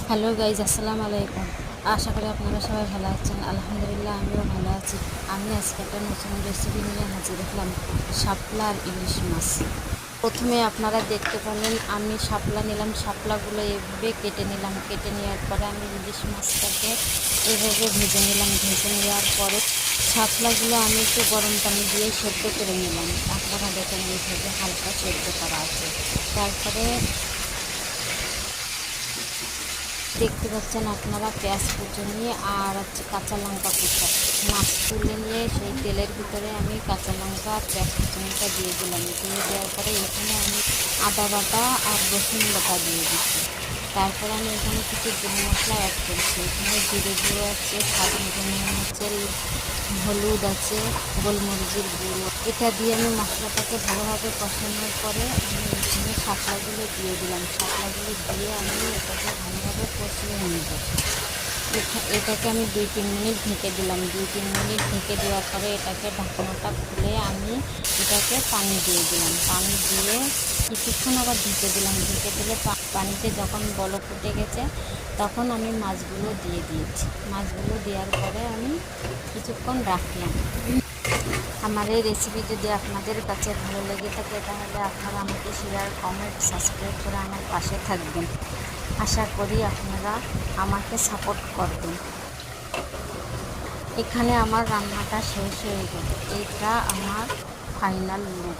Hello guys, আসসালামু আলাইকুম। আশা করি আপনারা সবাই ভালো আছেন। আলহামদুলিল্লাহ, আমিও ভালো আছি। আমি আজকে একটা নতুন রেসিপি নিয়ে হাজির হলাম, শাপলা আর ইলিশ মাছ। প্রথমে আপনারা দেখতে পেলেন আমি শাপলা নিলাম, শাপলাগুলো এভাবে কেটে নিলাম। কেটে নেওয়ার পরে আমি ইলিশ মাছটাকে এভাবে ভেজে নিলাম। ভেজে নেওয়ার পরে শাপলাগুলো আমি একটু গরম পানি দিয়ে সেদ্ধ করে নিলাম। আপনারা দেখেন এইভাবে হালকা সেদ্ধ করা আছে। তারপরে দেখতে পাচ্ছেন আপনারা পেঁয়াজ কুচো নিয়ে আর হচ্ছে কাঁচা লঙ্কা কুচো, মাছ তুলে নিয়ে সেই তেলের ভিতরে আমি কাঁচা লঙ্কা আর পেঁয়াজ কুচোটা দিয়ে দিলাম। দিয়ে দেওয়ার পরে এখানে আমি আদা বাটা আর রসুন বাটা দিয়ে দিচ্ছি। তারপরে আমি এখানে কিছু গুঁড়ো মশলা অ্যাড করছি। এখানে জিরে গুঁড়ো আছে, স্বাদ মতো নুন আছে, হলুদ আছে, গোলমরিচের গুঁড়ো। এটা দিয়ে আমি মশলাটাকে ভালোভাবে কষানোর পরে আমি এখানে শাপলাগুলো দিয়ে দিলাম। শাপলাগুলো দিয়ে আমি এটাকে ভালোভাবে কষিয়ে নেব। এটাকে আমি 2-3 মিনিট ঢেকে দিলাম। 2-3 মিনিট ঢেকে দেওয়ার পরে এটাকে ঢাকনাটা খুলে আমি এটাকে পানি দিয়ে দিলাম। পানি দিয়ে কিছুক্ষণ আবার ঢেকে দিলাম। ঢেকে দিলে পানিতে যখন বলক উঠে গেছে তখন আমি মাছগুলো দিয়ে দিয়েছি। মাছগুলো দেওয়ার পরে আমি কিছুক্ষণ রাখলাম। আমার এই রেসিপি যদি আপনাদের কাছে ভালো লেগে থাকে তাহলে আপনারা আমাকে শেয়ার, কমেন্ট, সাবস্ক্রাইব করে আমার পাশে থাকবেন। আশা করি আপনারা আমাকে সাপোর্ট করবেন। এখানে আমার রান্নাটা শেষ হয়ে গেল। এটা আমার ফাইনাল লুক।